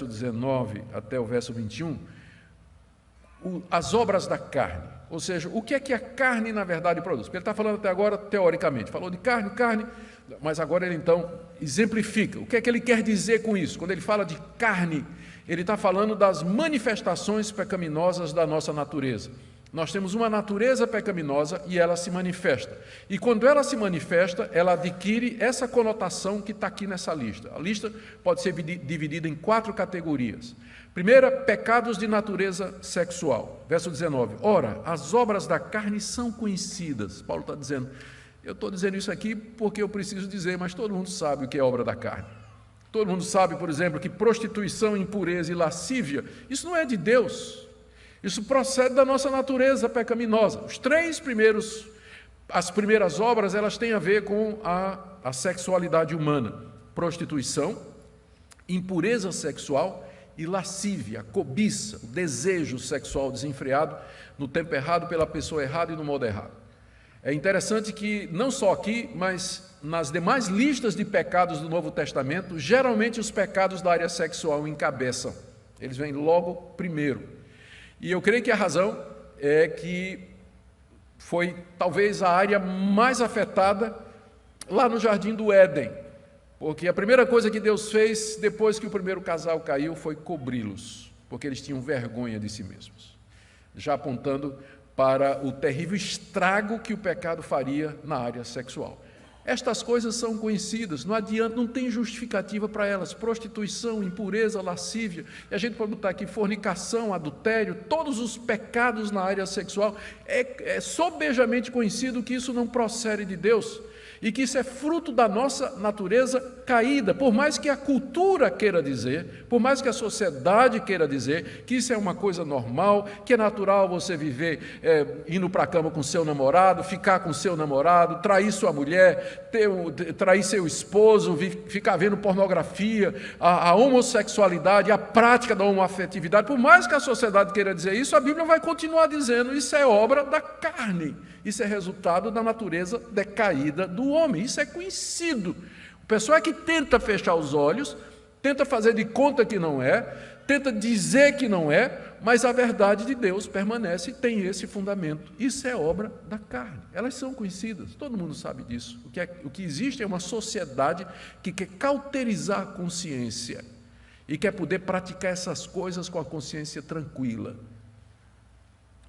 19 até o verso 21, as obras da carne, ou seja, o que é que a carne na verdade produz. Ele está falando até agora teoricamente, falou de carne, mas agora ele então exemplifica. O que é que ele quer dizer com isso? Quando ele fala de carne, ele está falando das manifestações pecaminosas da nossa natureza. Nós temos uma natureza pecaminosa e ela se manifesta. E quando ela se manifesta, ela adquire essa conotação que está aqui nessa lista. A lista pode ser dividida em 4 categorias. Primeira, pecados de natureza sexual. Verso 19. Ora, as obras da carne são conhecidas. Paulo está dizendo, eu estou dizendo isso aqui porque eu preciso dizer, mas todo mundo sabe o que é obra da carne. Todo mundo sabe, por exemplo, que prostituição, impureza e lascívia, isso não é de Deus. Isso procede da nossa natureza pecaminosa. As primeiras obras, elas têm a ver com a sexualidade humana. Prostituição, impureza sexual e lascívia, cobiça, o desejo sexual desenfreado no tempo errado, pela pessoa errada e no modo errado. É interessante que, não só aqui, mas nas demais listas de pecados do Novo Testamento, geralmente os pecados da área sexual encabeçam. Eles vêm logo primeiro. E eu creio que a razão é que foi talvez a área mais afetada lá no Jardim do Éden, porque a primeira coisa que Deus fez depois que o primeiro casal caiu foi cobri-los, porque eles tinham vergonha de si mesmos, já apontando para o terrível estrago que o pecado faria na área sexual. Estas coisas são conhecidas, não adianta, não tem justificativa para elas. Prostituição, impureza, lascívia, e a gente pode botar aqui fornicação, adultério, todos os pecados na área sexual. É sobejamente conhecido que isso não procede de Deus e que isso é fruto da nossa natureza caída, por mais que a cultura queira dizer, por mais que a sociedade queira dizer que isso é uma coisa normal, que é natural você viver indo para a cama com seu namorado, ficar com seu namorado, trair sua mulher, trair seu esposo, ficar vendo pornografia, a homossexualidade, a prática da homoafetividade. Por mais que a sociedade queira dizer isso, a Bíblia vai continuar dizendo, isso é obra da carne, isso é resultado da natureza decaída do homem, isso é conhecido. O pessoal é que tenta fechar os olhos, tenta fazer de conta que não é, tenta dizer que não é, mas a verdade de Deus permanece e tem esse fundamento. Isso é obra da carne. Elas são conhecidas, todo mundo sabe disso. O que existe é uma sociedade que quer cauterizar a consciência e quer poder praticar essas coisas com a consciência tranquila.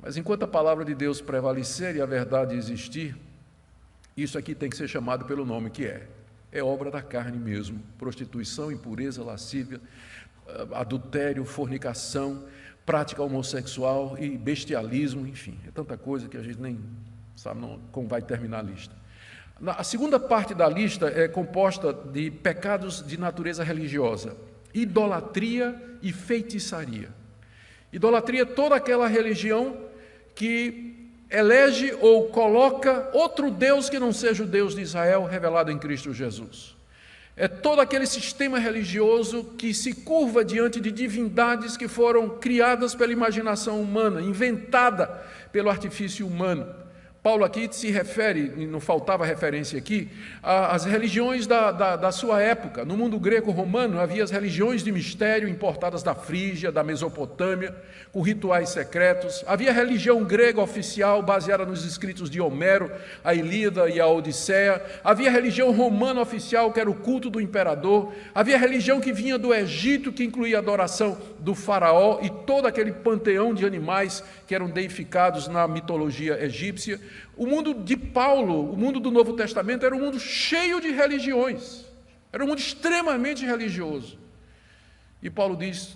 Mas enquanto a palavra de Deus prevalecer e a verdade existir, isso aqui tem que ser chamado pelo nome que é. É obra da carne mesmo. Prostituição, impureza, lascívia, adultério, fornicação, prática homossexual e bestialismo, enfim, é tanta coisa que a gente nem sabe como vai terminar a lista. A segunda parte da lista é composta de pecados de natureza religiosa, idolatria e feitiçaria. Idolatria é toda aquela religião que elege ou coloca outro Deus que não seja o Deus de Israel revelado em Cristo Jesus. É todo aquele sistema religioso que se curva diante de divindades que foram criadas pela imaginação humana, inventada pelo artifício humano. Paulo aqui se refere, e não faltava referência aqui, às religiões da sua época. No mundo greco-romano havia as religiões de mistério importadas da Frígia, da Mesopotâmia, com rituais secretos. Havia a religião grega oficial, baseada nos escritos de Homero, a Ilíada e a Odisseia. Havia a religião romana oficial, que era o culto do imperador. Havia a religião que vinha do Egito, que incluía a adoração do faraó e todo aquele panteão de animais que eram deificados na mitologia egípcia. O mundo de Paulo, o mundo do Novo Testamento, era um mundo cheio de religiões, era um mundo extremamente religioso. E Paulo diz,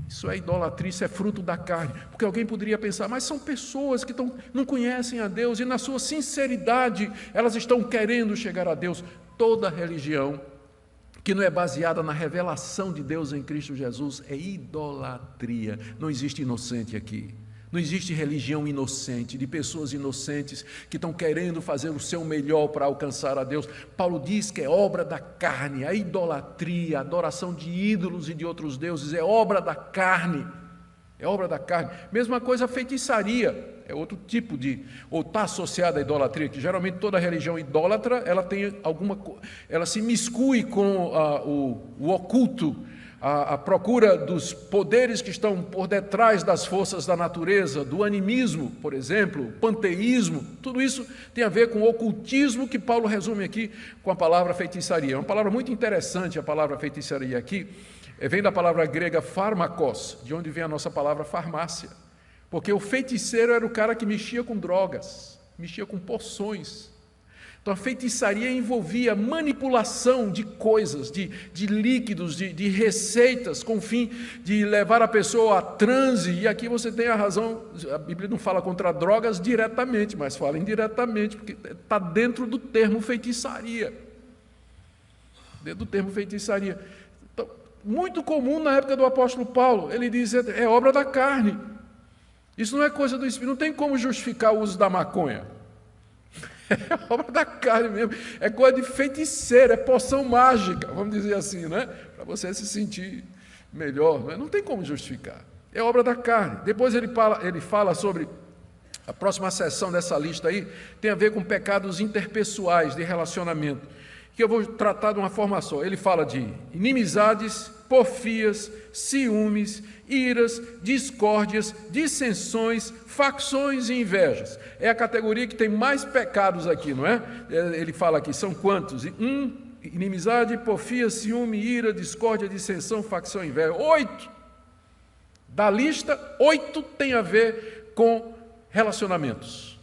isso é idolatria, isso é fruto da carne, porque alguém poderia pensar, mas são pessoas que não conhecem a Deus e na sua sinceridade elas estão querendo chegar a Deus. Toda religião que não é baseada na revelação de Deus em Cristo Jesus é idolatria. Não existe inocente aqui. Não existe religião inocente, de pessoas inocentes que estão querendo fazer o seu melhor para alcançar a Deus. Paulo diz que é obra da carne, a idolatria, a adoração de ídolos e de outros deuses, é obra da carne. É obra da carne. Mesma coisa a feitiçaria, é outro tipo ou está associada à idolatria, que geralmente toda religião idólatra, ela se miscui com o oculto, a procura dos poderes que estão por detrás das forças da natureza, do animismo, por exemplo, o panteísmo, tudo isso tem a ver com o ocultismo que Paulo resume aqui com a palavra feitiçaria. É uma palavra muito interessante, a palavra feitiçaria aqui, vem da palavra grega pharmakos, de onde vem a nossa palavra farmácia, porque o feiticeiro era o cara que mexia com drogas, mexia com poções. Então a feitiçaria envolvia manipulação de coisas, de líquidos, de receitas, com o fim de levar a pessoa a transe, e aqui você tem a razão, a Bíblia não fala contra drogas diretamente, mas fala indiretamente, porque está dentro do termo feitiçaria. Dentro do termo feitiçaria. Então, muito comum na época do apóstolo Paulo, ele diz, é obra da carne. Isso não é coisa do Espírito, não tem como justificar o uso da maconha. É obra da carne mesmo, é coisa de feiticeiro, é poção mágica, vamos dizer assim, né? Para você se sentir melhor, não tem como justificar, é obra da carne. Depois ele fala sobre, a próxima seção dessa lista aí, tem a ver com pecados interpessoais, de relacionamento, que eu vou tratar de uma forma só. Ele fala de inimizades, porfias, ciúmes, iras, discórdias, dissensões, facções e invejas. É a categoria que tem mais pecados aqui, não é? Ele fala aqui, são quantos? Inimizade, porfia, ciúme, ira, discórdia, dissensão, facção e inveja. 8! Da lista, 8 tem a ver com relacionamentos.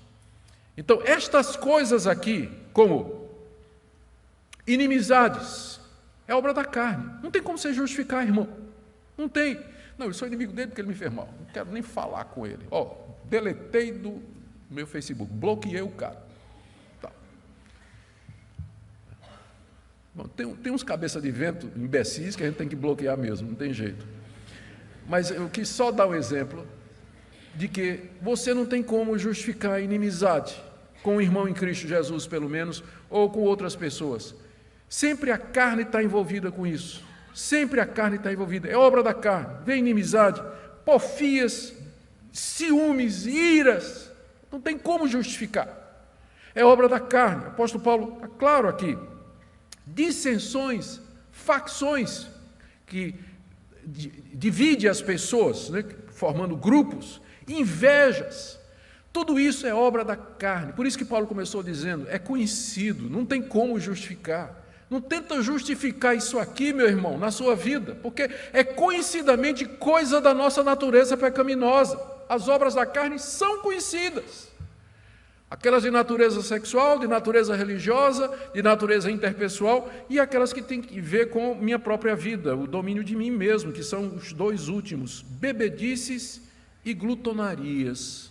Então, estas coisas aqui, como inimizades, é obra da carne. Não tem como você justificar, irmão. Não tem. Não, eu sou inimigo dele porque ele me fez mal. Não quero nem falar com ele. Deletei do meu Facebook, bloqueei o cara. Tá. Bom, tem uns cabeça de vento imbecis que a gente tem que bloquear mesmo, não tem jeito. Mas eu quis só dar um exemplo de que você não tem como justificar a inimizade com o irmão em Cristo Jesus, pelo menos, ou com outras pessoas. Sempre a carne está envolvida com isso. Sempre a carne está envolvida. É obra da carne. Vem inimizade, porfias, ciúmes, iras. Não tem como justificar. É obra da carne. O apóstolo Paulo está claro aqui. Dissensões, facções, que divide as pessoas, né, formando grupos, invejas. Tudo isso é obra da carne. Por isso que Paulo começou dizendo, é conhecido, não tem como justificar. Não tenta justificar isso aqui, meu irmão, na sua vida, porque é conhecidamente coisa da nossa natureza pecaminosa. As obras da carne são conhecidas. Aquelas de natureza sexual, de natureza religiosa, de natureza interpessoal, e aquelas que têm que ver com minha própria vida, o domínio de mim mesmo, que são os dois últimos, bebedices e glutonarias.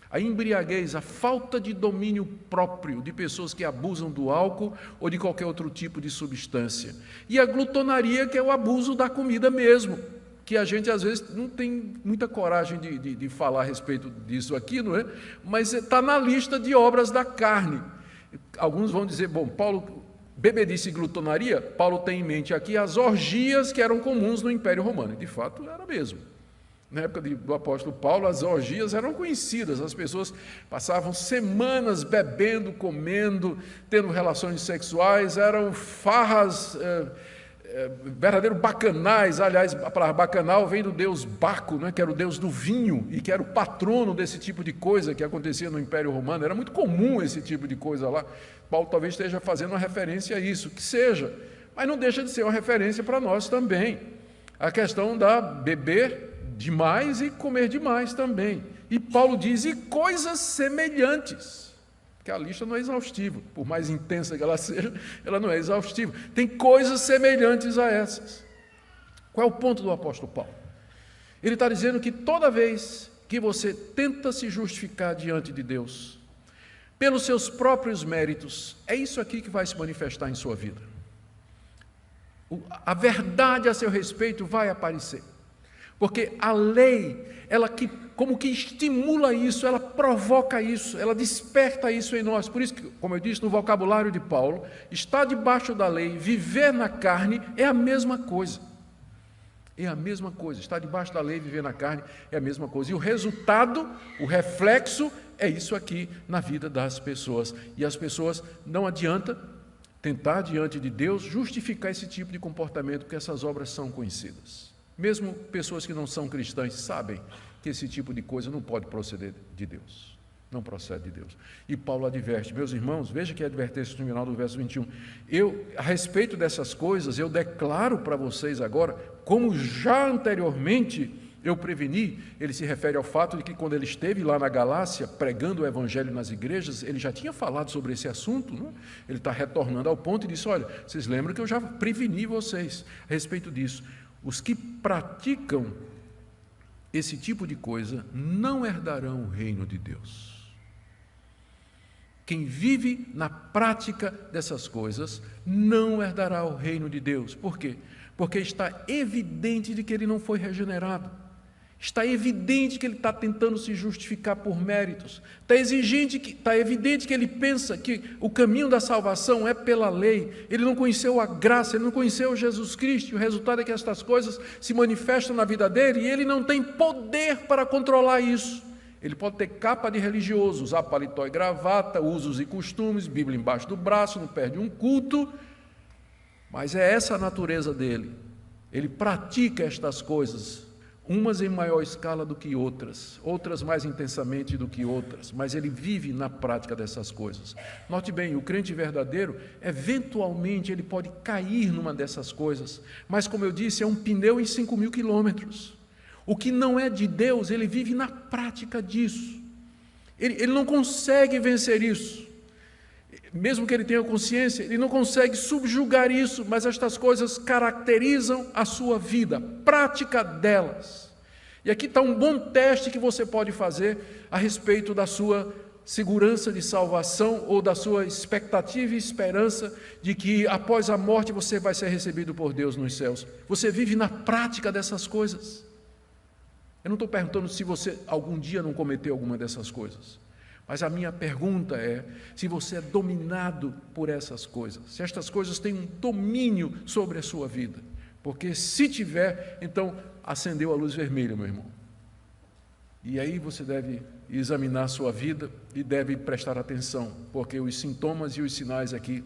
A embriaguez, a falta de domínio próprio de pessoas que abusam do álcool ou de qualquer outro tipo de substância. E a glutonaria, que é o abuso da comida mesmo, que a gente às vezes não tem muita coragem de falar a respeito disso aqui, não é? Mas está na lista de obras da carne. Alguns vão dizer, bom, Paulo, bebedice e glutonaria, Paulo tem em mente aqui as orgias que eram comuns no Império Romano. E de fato era mesmo. Na época do apóstolo Paulo, as orgias eram conhecidas, as pessoas passavam semanas bebendo, comendo, tendo relações sexuais, eram farras, verdadeiros bacanais. Aliás, a palavra bacanal vem do deus Baco, né, que era o deus do vinho e que era o patrono desse tipo de coisa que acontecia no Império Romano. Era muito comum esse tipo de coisa lá. Paulo talvez esteja fazendo uma referência a isso, que seja, mas não deixa de ser uma referência para nós também. A questão da beber demais e comer demais também. E Paulo diz, e coisas semelhantes, que a lista não é exaustiva, por mais intensa que ela seja, ela não é exaustiva. Tem coisas semelhantes a essas. Qual é o ponto do apóstolo Paulo? Ele está dizendo que toda vez que você tenta se justificar diante de Deus, pelos seus próprios méritos, é isso aqui que vai se manifestar em sua vida. A verdade a seu respeito vai aparecer. Porque a lei, ela como que estimula isso, ela provoca isso, ela desperta isso em nós. Por isso que, como eu disse no vocabulário de Paulo, estar debaixo da lei, viver na carne, é a mesma coisa. É a mesma coisa. Estar debaixo da lei, viver na carne, é a mesma coisa. E o resultado, o reflexo, é isso aqui na vida das pessoas. E as pessoas, não adianta, tentar diante de Deus justificar esse tipo de comportamento, porque essas obras são conhecidas. Mesmo pessoas que não são cristãs sabem que esse tipo de coisa não pode proceder de Deus. Não procede de Deus. E Paulo adverte, meus irmãos, veja que a advertência no final do verso 21. A respeito dessas coisas, eu declaro para vocês agora, como já anteriormente eu preveni. Ele se refere ao fato de que quando ele esteve lá na Galácia, pregando o evangelho nas igrejas, ele já tinha falado sobre esse assunto, não? Ele está retornando ao ponto e disse, olha, vocês lembram que eu já preveni vocês a respeito disso. Os que praticam esse tipo de coisa não herdarão o reino de Deus. Quem vive na prática dessas coisas não herdará o reino de Deus. Por quê? Porque está evidente de que ele não foi regenerado. Está evidente que ele está tentando se justificar por méritos. Está evidente que ele pensa que o caminho da salvação é pela lei. Ele não conheceu a graça, ele não conheceu Jesus Cristo. E o resultado é que estas coisas se manifestam na vida dele e ele não tem poder para controlar isso. Ele pode ter capa de religioso, usar paletó e gravata, usos e costumes, Bíblia embaixo do braço, não perde um culto, mas é essa a natureza dele. Ele pratica estas coisas, umas em maior escala do que outras, outras mais intensamente do que outras, mas ele vive na prática dessas coisas. Note bem, o crente verdadeiro, eventualmente ele pode cair numa dessas coisas, mas como eu disse, é um pneu em 5.000 quilômetros. O que não é de Deus, ele vive na prática disso. Ele não consegue vencer isso. Mesmo que ele tenha consciência, ele não consegue subjugar isso, mas estas coisas caracterizam a sua vida, a prática delas. E aqui está um bom teste que você pode fazer a respeito da sua segurança de salvação ou da sua expectativa e esperança de que após a morte você vai ser recebido por Deus nos céus. Você vive na prática dessas coisas. Eu não estou perguntando se você algum dia não cometeu alguma dessas coisas, mas a minha pergunta é se você é dominado por essas coisas, se estas coisas têm um domínio sobre a sua vida, porque se tiver, então acendeu a luz vermelha, meu irmão. E aí você deve examinar a sua vida e deve prestar atenção, porque os sintomas e os sinais aqui